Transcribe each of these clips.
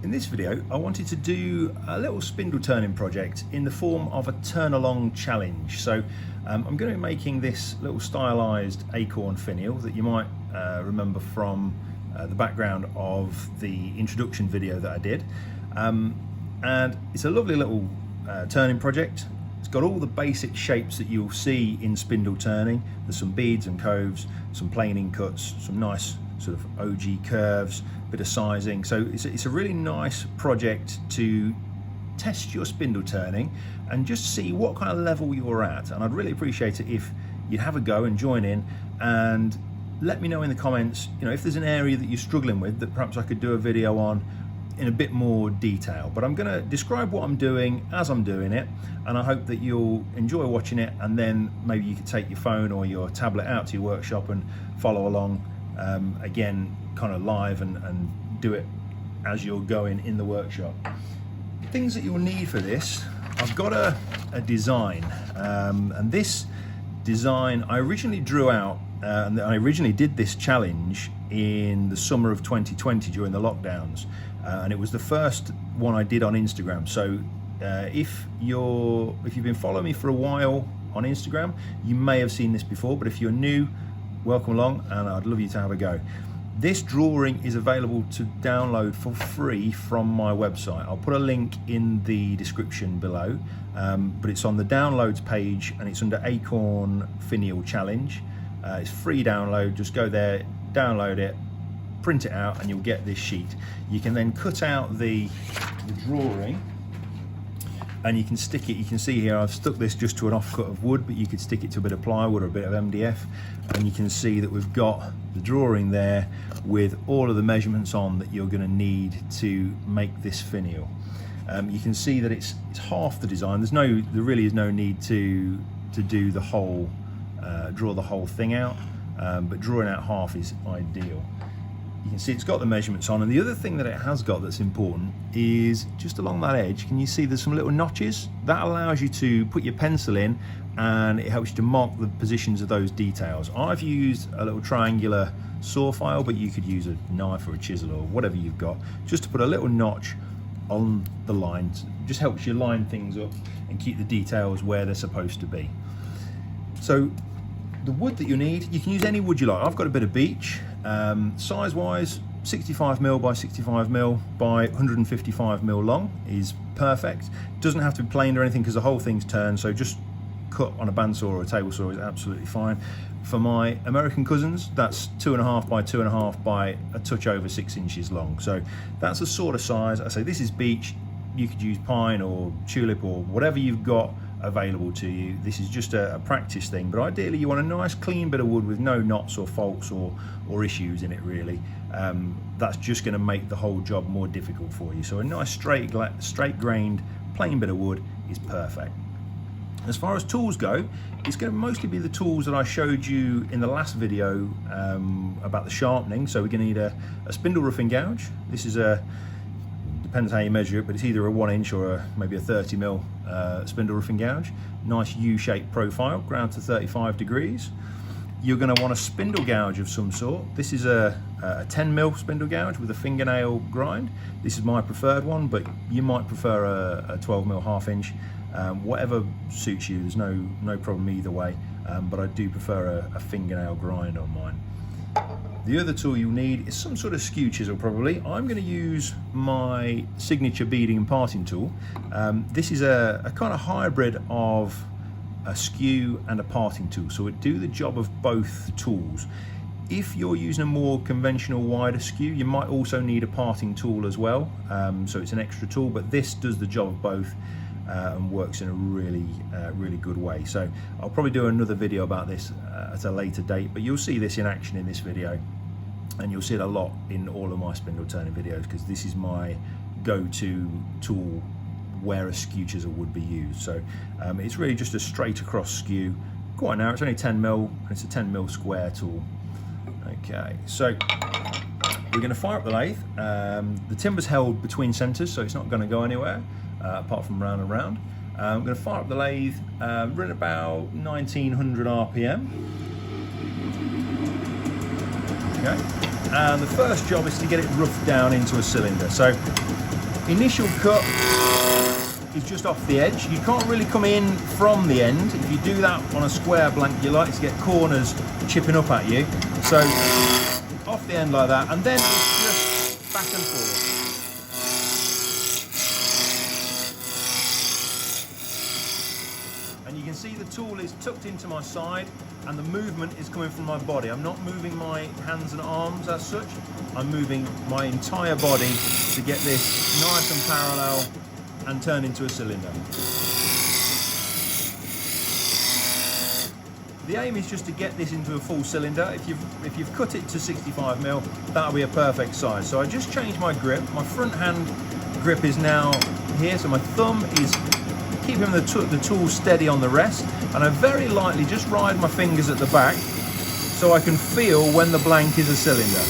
In this video, I wanted to do a little spindle turning project in the form of a turn along challenge. So I'm going to be making this little stylized Acorn finial that you might remember from the background of the introduction video that I did. And it's a lovely little turning project. It's got all the basic shapes that you'll see in spindle turning. There's some beads and coves, some planing cuts, some nice sort of OG curves, bit of sizing. So it's a really nice project to test your spindle turning and just see what kind of level you're at. And I'd really appreciate it if you'd have a go and join in and let me know in the comments, if there's an area that you're struggling with that perhaps I could do a video on in a bit more detail. But I'm going to describe what I'm doing as I'm doing it, and I hope that you'll enjoy watching it, and then maybe you could take your phone or your tablet out to your workshop and follow along again, kind of live, and do it as you're going in the workshop. Things that you'll need for this: I've got a design, and this design I originally drew out, and I originally did this challenge in the summer of 2020 during the lockdowns, and it was the first one I did on Instagram. So if you've been following me for a while on Instagram, you may have seen this before, but if you're new, welcome along, and I'd love you to have a go. This drawing is available to download for free from my website. I'll put a link in the description below, but it's on the downloads page and it's under Acorn Finial Challenge. It's free download. Just go there, download it, print it out, and you'll get this sheet. You can then cut out the drawing and you can stick it. You can see here I've stuck this just to an offcut of wood, but you could stick it to a bit of plywood or a bit of MDF, and you can see that we've got the drawing there with all of the measurements on that you're going to need to make this finial. You can see that it's half the design. There really is no need to do the whole draw the whole thing out, but drawing out half is ideal. You can see it's got the measurements on, and the other thing that it has got that's important is just along that edge. Can you see there's some little notches? That allows you to put your pencil in, and it helps you to mark the positions of those details. I've used a little triangular saw file, but you could use a knife or a chisel or whatever you've got, just to put a little notch on the lines. Just helps you line things up and keep the details where they're supposed to be. So the wood that you need, you can use any wood you like. I've got a bit of beech. Size wise, 65mm by 65mm by 155mm long is perfect. Doesn't have to be planed or anything because the whole thing's turned, so just cut on a bandsaw or a table saw is absolutely fine. For my American cousins, that's 2.5 by 2.5 by a touch over 6 inches long. So that's the sort of size. I say this is beech. You could use pine or tulip or whatever you've got available to you. This is just a practice thing, but ideally you want a nice clean bit of wood with no knots or faults or issues in it really. That's just going to make the whole job more difficult for you. So a nice straight grained plain bit of wood is perfect. As far as tools go, it's going to mostly be the tools that I showed you in the last video about the sharpening. So we're going to need a spindle roughing gouge. This is depends how you measure it, but it's either a 1 inch or maybe a 30mm spindle roughing gouge. Nice U-shaped profile, ground to 35 degrees. You're going to want a spindle gouge of some sort. This is a 10mm spindle gouge with a fingernail grind. This is my preferred one, but you might prefer a 12mm 1/2 inch. Whatever suits you, there's no problem either way, but I do prefer a fingernail grind on mine. The other tool you'll need is some sort of skew chisel probably. I'm going to use my signature beading and parting tool. This is a kind of hybrid of a skew and a parting tool, so it do the job of both tools. If you're using a more conventional wider skew, you might also need a parting tool as well, so it's an extra tool, but this does the job of both and works in a really good way. So I'll probably do another video about this at a later date, but you'll see this in action in this video, and you'll see it a lot in all of my spindle turning videos because this is my go-to tool where a skew chisel would be used. So it's really just a straight across skew. Quite narrow, it's only 10mm, and it's a 10mm square tool. Okay, so we're going to fire up the lathe. The timber's held between centres, so it's not going to go anywhere apart from round and round. I'm going to fire up the lathe, run about 1900 RPM. Okay, and the first job is to get it roughed down into a cylinder. So initial cut is just off the edge. You can't really come in from the end. If you do that on a square blank, you like to get corners chipping up at you. So off the end like that, and then it's just back and forth. And you can see the tool is tucked into my side, and the movement is coming from my body. I'm not moving my hands and arms as such. I'm moving my entire body to get this nice and parallel and turn into a cylinder. The aim is just to get this into a full cylinder. If you've cut it to 65mm, that'll be a perfect size. So I just changed my grip. My front hand grip is now here, so my thumb is keeping the tool steady on the rest, and I very lightly just ride my fingers at the back so I can feel when the blank is a cylinder.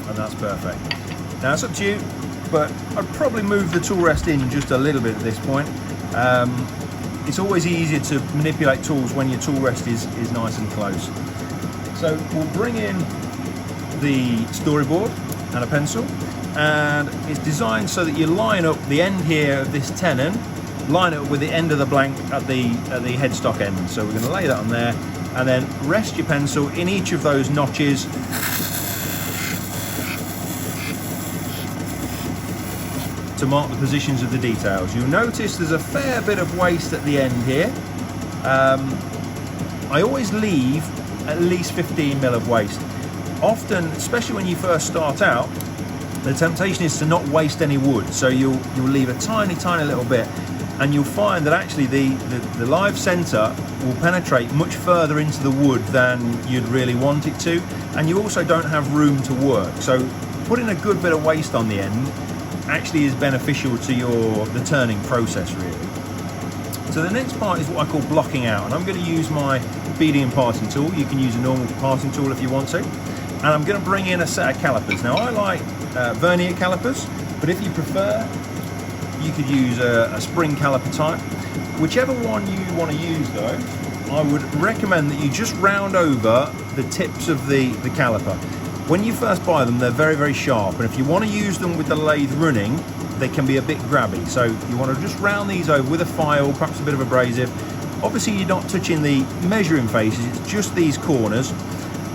And that's perfect. Now it's up to you, but I'd probably move the tool rest in just a little bit at this point. It's always easier to manipulate tools when your tool rest is nice and close. So we'll bring in the storyboard and a pencil, and it's designed so that you line up the end here of this tenon, line it up with the end of the blank at the headstock end. So we're going to lay that on there, and then rest your pencil in each of those notches to mark the positions of the details. You'll notice there's a fair bit of waste at the end here. I always leave at least 15mm of waste. Often, especially when you first start out, the temptation is to not waste any wood, so you'll leave a tiny little bit, and you'll find that actually the live center will penetrate much further into the wood than you'd really want it to, and you also don't have room to work. So putting a good bit of waste on the end actually is beneficial to the turning process, really. So the next part is what I call blocking out, and I'm going to use my beading and parting tool. You can use a normal parting tool if you want to. And I'm going to bring in a set of calipers. Now I like vernier calipers, but if you prefer, you could use a spring caliper type. Whichever one you want to use though, I would recommend that you just round over the tips of the caliper. When you first buy them, they're very sharp, and if you want to use them with the lathe running, they can be a bit grabby. So you want to just round these over with a file, perhaps a bit of abrasive. Obviously you're not touching the measuring faces, it's just these corners.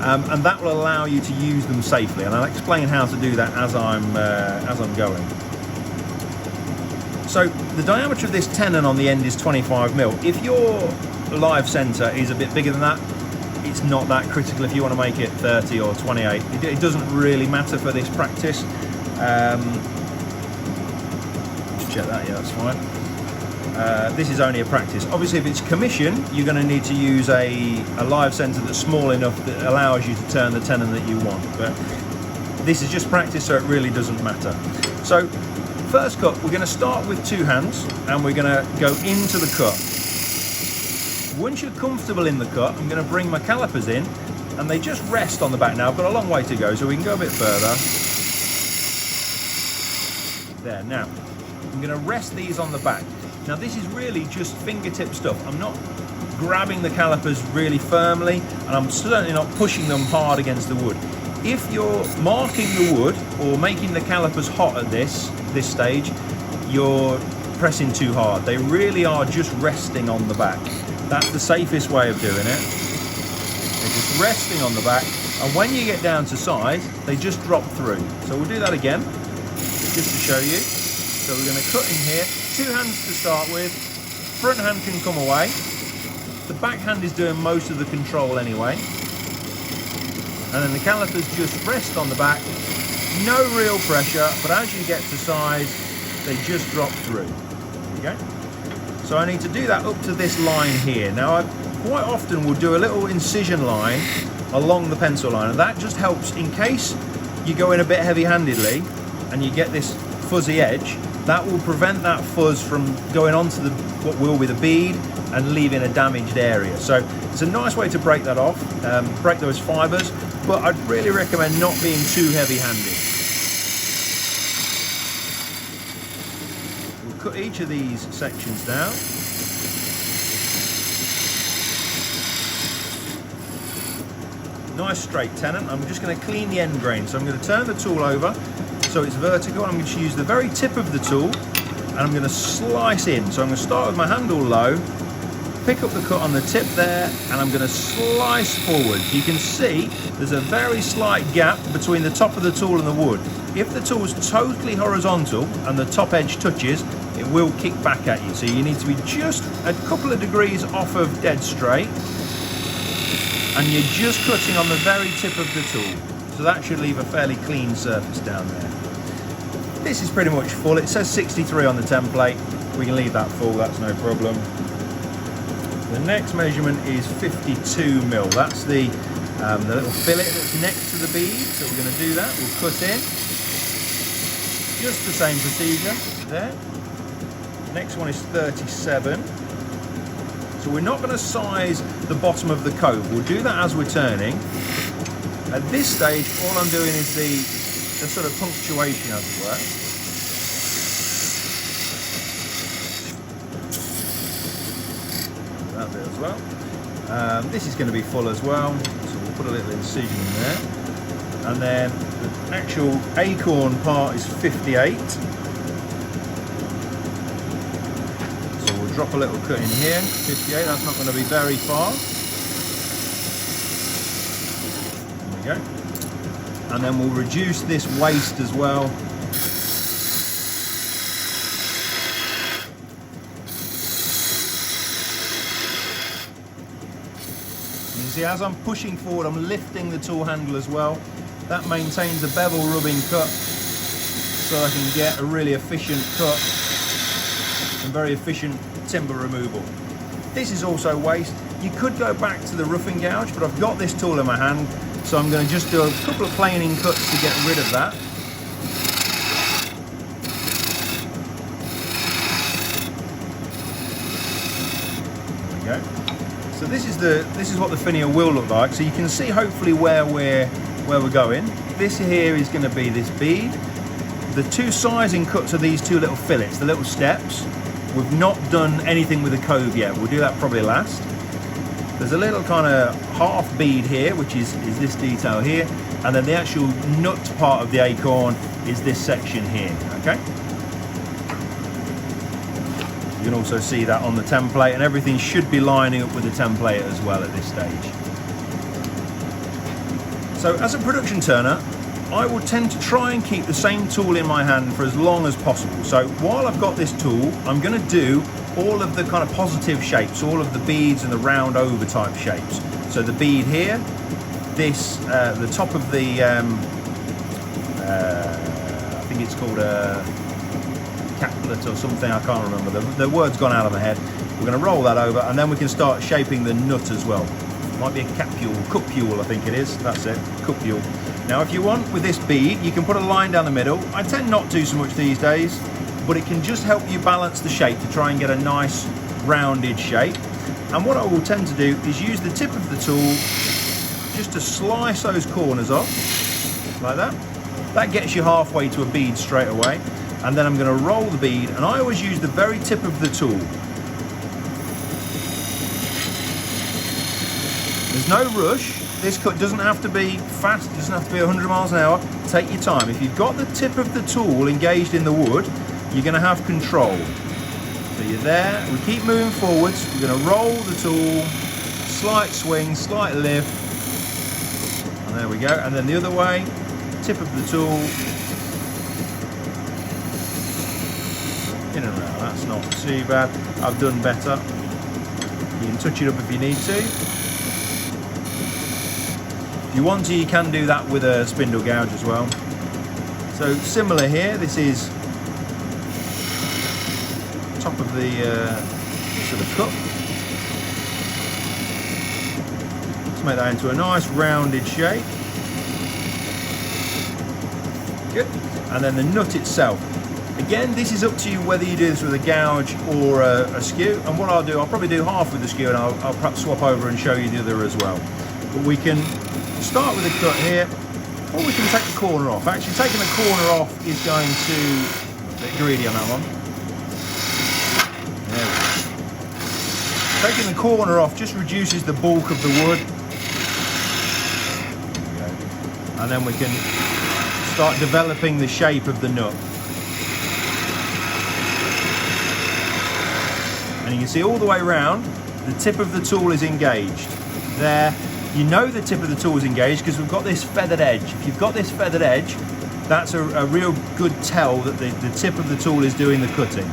And that will allow you to use them safely, and I'll explain how to do that as I'm going. So the diameter of this tenon on the end is 25mm. If your live center is a bit bigger than that, it's not that critical. If you want to make it 30 or 28, it doesn't really matter for this practice. Just check that, yeah, that's fine. This is only a practice. Obviously, if it's commission, you're going to need to use a live center that's small enough that allows you to turn the tenon that you want. But this is just practice, so it really doesn't matter. So, first cut, we're going to start with two hands, and we're going to go into the cut. Once you're comfortable in the cut, I'm going to bring my calipers in, and they just rest on the back. Now, I've got a long way to go, so we can go a bit further. There, now, I'm going to rest these on the back. Now this is really just fingertip stuff. I'm not grabbing the calipers really firmly, and I'm certainly not pushing them hard against the wood. If you're marking the wood or making the calipers hot at this stage, you're pressing too hard. They really are just resting on the back. That's the safest way of doing it. They're just resting on the back, and when you get down to size, they just drop through. So we'll do that again, just to show you. So we're going to cut in here. Two hands to start with, front hand can come away, the back hand is doing most of the control anyway, and then the calipers just rest on the back, no real pressure, but as you get to size, they just drop through. Okay? So I need to do that up to this line here. Now I quite often will do a little incision line along the pencil line, and that just helps in case you go in a bit heavy-handedly and you get this fuzzy edge. That will prevent that fuzz from going onto what will be the bead and leaving a damaged area. So it's a nice way to break that off, break those fibers, but I'd really recommend not being too heavy-handed. We'll cut each of these sections down. nice straight tenon. I'm just going to clean the end grain. So I'm going to turn the tool over so it's vertical. I'm going to use the very tip of the tool and I'm going to slice in. So I'm going to start with my handle low, pick up the cut on the tip there, and I'm going to slice forward. You can see there's a very slight gap between the top of the tool and the wood. If the tool is totally horizontal and the top edge touches, it will kick back at you. So you need to be just a couple of degrees off of dead straight, and you're just cutting on the very tip of the tool. So that should leave a fairly clean surface down there. This is pretty much full. It says 63 on the template. We can leave that full, that's no problem. The next measurement is 52mm. That's the little fillet that's next to the bead. So we're going to do that. We'll cut in. Just the same procedure there. Next one is 37. So we're not going to size the bottom of the cove. We'll do that as we're turning. At this stage, all I'm doing is the sort of punctuation, as it were. That bit as well. This is going to be full as well, so we'll put a little incision in there. And then the actual acorn part is 58. So we'll drop a little cut in here, 58. That's not going to be very far. There we go. And then we'll reduce this waste as well. You see, as I'm pushing forward, I'm lifting the tool handle as well. That maintains a bevel rubbing cut, so I can get a really efficient cut and very efficient timber removal. This is also waste. You could go back to the roughing gouge, but I've got this tool in my hand, so I'm going to just do a couple of planing cuts to get rid of that. There we go. So this is what the finial will look like. So you can see hopefully where we're going. This here is going to be this bead. The two sizing cuts are these two little fillets, the little steps. We've not done anything with the cove yet. We'll do that probably last. There's a little kind of half bead here, which is this detail here, and then the actual nut part of the acorn is this section here, okay? You can also see that on the template, and everything should be lining up with the template as well at this stage. So as a production turner, I will tend to try and keep the same tool in my hand for as long as possible. So while I've got this tool, I'm going to do all of the kind of positive shapes, all of the beads and the round over type shapes. So the bead here, this, the top of the, I think it's called a caplet or something, I can't remember. The word's gone out of my head. We're going to roll that over, and then we can start shaping the nut as well. Might be a cupule, I think it is. That's it, cupule. Now if you want with this bead, you can put a line down the middle. I tend not to so much these days, but it can just help you balance the shape to try and get a nice rounded shape. And what I will tend to do is use the tip of the tool just to slice those corners off, like that. That gets you halfway to a bead straight away. And then I'm going to roll the bead, and I always use the very tip of the tool. There's no rush. This cut doesn't have to be fast, it doesn't have to be 100 miles an hour. Take your time. If you've got the tip of the tool engaged in the wood, you're going to have control. So you're there, we keep moving forwards, we're going to roll the tool, slight swing, slight lift, and there we go. And then the other way, tip of the tool, in and around. That's not too bad. I've done better. You can touch it up if you need to. If you want to, you can do that with a spindle gouge as well. So similar here, this is top of the sort of cup. Let's make that into a nice rounded shape. Good. And then the nut itself. Again, this is up to you whether you do this with a gouge or a skew. And what I'll do, I'll probably do half with the skew, and I'll perhaps swap over and show you the other as well. But we can start with a cut here, or we can take the corner off. Actually, taking the corner off is going to, a bit greedy on that one. There we go. Taking the corner off just reduces the bulk of the wood. and then we can start developing the shape of the nut. And you can see all the way around, the tip of the tool is engaged. There, you know the tip of the tool is engaged because we've got this feathered edge. If you've got this feathered edge, that's a real good tell that the tip of the tool is doing the cutting.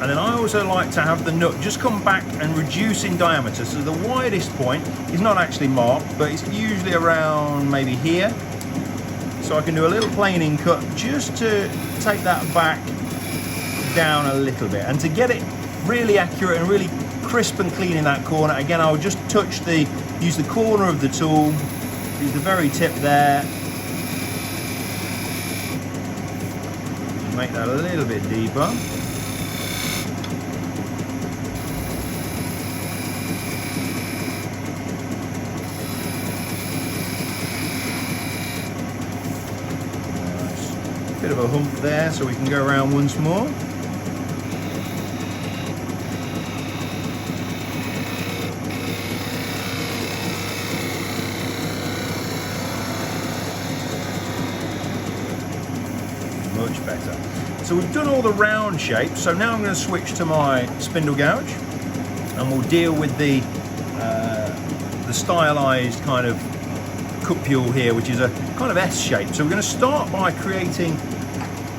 And then I also like to have the nut just come back and reduce in diameter. So the widest point is not actually marked, but it's usually around maybe here. So I can do a little planing cut just to take that back down a little bit. And to get it really accurate and really crisp and clean in that corner, again, I'll just use the corner of the tool, use the very tip there. Make that a little bit deeper. Bit of a hump there, so we can go around once more. Much better. So we've done all the round shapes, so now I'm going to switch to my spindle gouge and we'll deal with the stylized kind of cupule here, which is a kind of S shape. So we're going to start by creating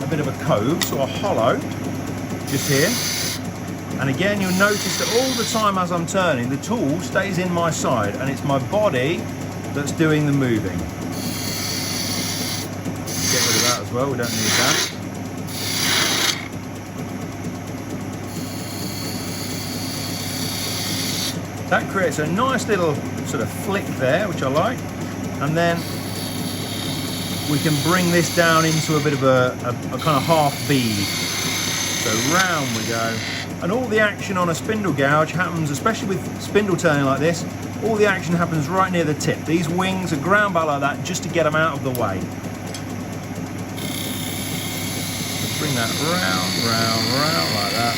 a bit of a cove, so a hollow just here. And again, you'll notice that all the time as I'm turning, the tool stays in my side and it's my body that's doing the moving. Get rid of that as well, we don't need that. That creates a nice little sort of flick there, which I like. And then we can bring this down into a bit of a kind of half bead. So round we go. And all the action on a spindle gouge happens, especially with spindle turning like this, all the action happens right near the tip. These wings are ground back like that just to get them out of the way. Just bring that round like that.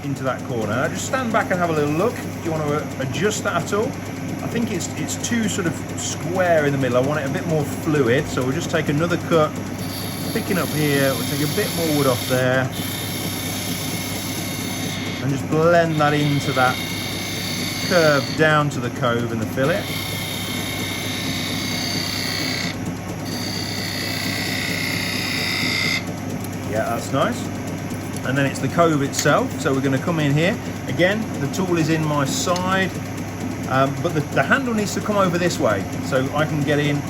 Into that corner. Now just stand back and have a little look. Do you want to adjust that at all? I think it's too sort of square in the middle. I want it a bit more fluid, so we'll just take another cut, picking up here, we'll take a bit more wood off there, and just blend that into that curve down to the cove and the fillet. Yeah, that's nice. And then it's the cove itself, so we're going to come in here. Again, the tool is in my side, but the handle needs to come over this way, so I can get in.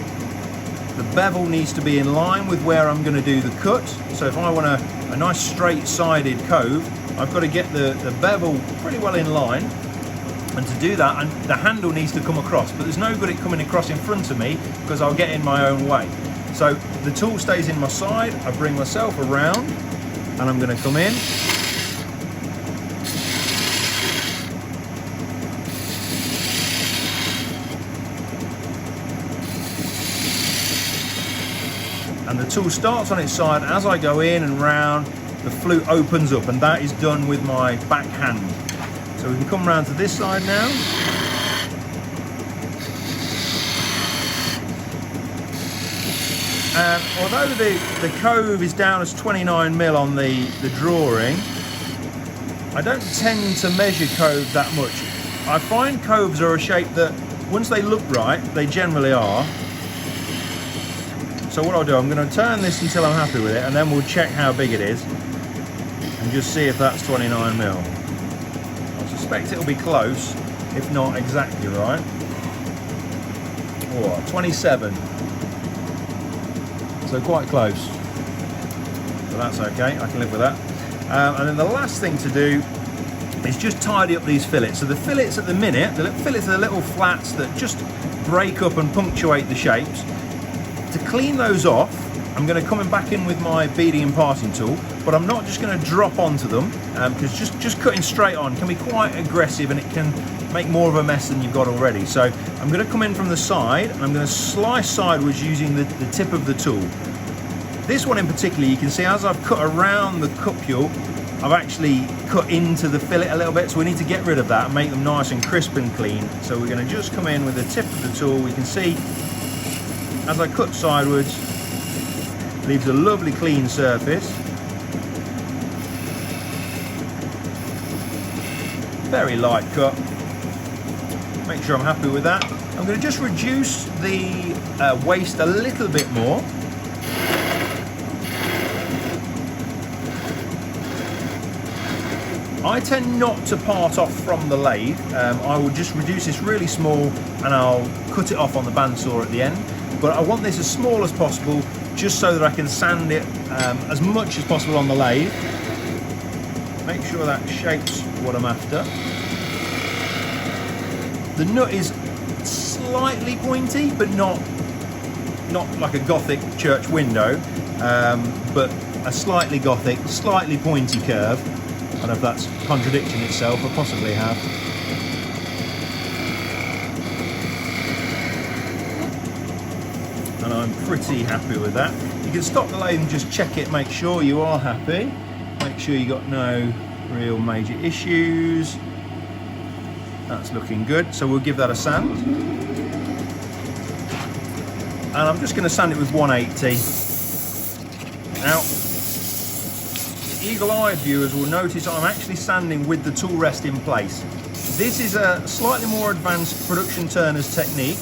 The bevel needs to be in line with where I'm going to do the cut. So if I want a nice straight-sided cove, I've got to get the bevel pretty well in line. And to do that, and the handle needs to come across, but there's no good it coming across in front of me because I'll get in my own way. So the tool stays in my side, I bring myself around, and I'm going to come in. And the tool starts on its side. As I go in and round, the flute opens up, and that is done with my back hand. So we can come round to this side now. And although the cove is down as 29mm on the drawing, I don't tend to measure coves that much. I find coves are a shape that, once they look right, they generally are. So what I'll do, I'm going to turn this until I'm happy with it, and then we'll check how big it is, and just see if that's 29mm. I suspect it'll be close, if not exactly right. Oh, 27. So quite close, but that's okay, I can live with that. And then the last thing to do is just tidy up these fillets. So the fillets at the minute, the fillets are the little flats that just break up and punctuate the shapes. To clean those off, I'm going to come back in with my beading and parting tool, but I'm not just going to drop onto them, because just cutting straight on can be quite aggressive and it can make more of a mess than you've got already. So I'm going to come in from the side and I'm going to slice sideways using the tip of the tool. This one in particular, you can see as I've cut around the cupule, I've actually cut into the fillet a little bit, so we need to get rid of that and make them nice and crisp and clean. So we're going to just come in with the tip of the tool. We can see as I cut sideways, leaves a lovely clean surface. Very light cut. Make sure I'm happy with that. I'm going to just reduce the waste a little bit more. I tend not to part off from the lathe. I will just reduce this really small and I'll cut it off on the bandsaw at the end. But I want this as small as possible, just so that I can sand it as much as possible on the lathe. Make sure that shapes what I'm after. The nut is slightly pointy, but not like a Gothic church window, but a slightly Gothic, slightly pointy curve. I don't know if that's contradicting itself, or possibly have. And I'm pretty happy with that. You can stop the lathe and just check it, make sure you are happy. Make sure you got no real major issues. That's looking good, so we'll give that a sand. And I'm just going to sand it with 180. Now, eagle-eyed viewers will notice I'm actually sanding with the tool rest in place. This is a slightly more advanced production turner's technique,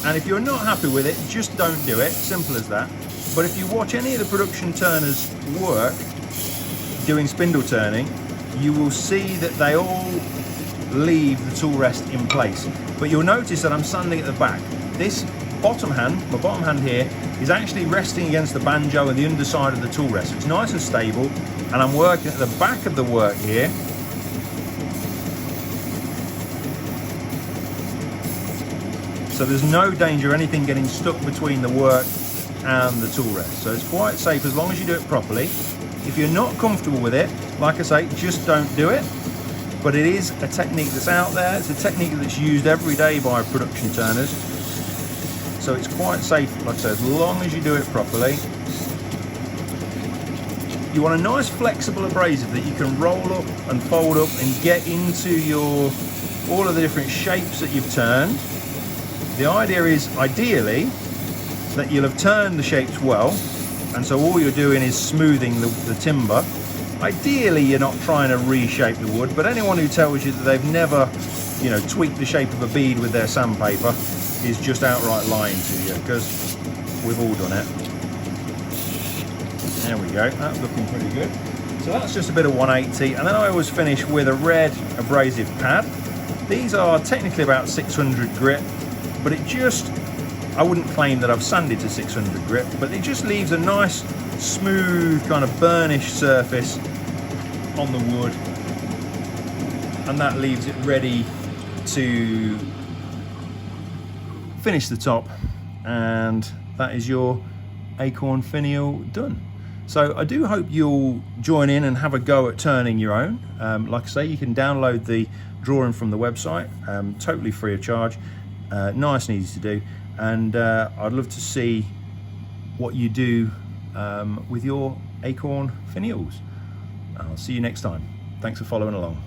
and if you're not happy with it, just don't do it, simple as that. But if you watch any of the production turners work doing spindle turning, you will see that they all leave the tool rest in place. But you'll notice that I'm sanding at the back. This bottom hand, my bottom hand here, is actually resting against the banjo and the underside of the tool rest. It's nice and stable, and I'm working at the back of the work here. So there's no danger of anything getting stuck between the work and the tool rest. So it's quite safe as long as you do it properly. If you're not comfortable with it, like I say, just don't do it. But it is a technique that's out there. It's a technique that's used every day by production turners. So it's quite safe, like I said, as long as you do it properly. You want a nice flexible abrasive that you can roll up and fold up and get into all of the different shapes that you've turned. The idea is, ideally, that you'll have turned the shapes well, and so all you're doing is smoothing the timber. Ideally, you're not trying to reshape the wood, but anyone who tells you that they've never, tweaked the shape of a bead with their sandpaper is just outright lying to you, because we've all done it. There we go, that's looking pretty good. So that's just a bit of 180, and then I always finish with a red abrasive pad. These are technically about 600 grit, but I wouldn't claim that I've sanded to 600 grit, but it just leaves a nice, smooth, kind of burnished surface on the wood, and that leaves it ready to finish the top, and that is your Acorn finial done. So I do hope you'll join in and have a go at turning your own. Like I say, you can download the drawing from the website, totally free of charge, nice and easy to do, and I'd love to see what you do with your Acorn finials. I'll see you next time. Thanks for following along.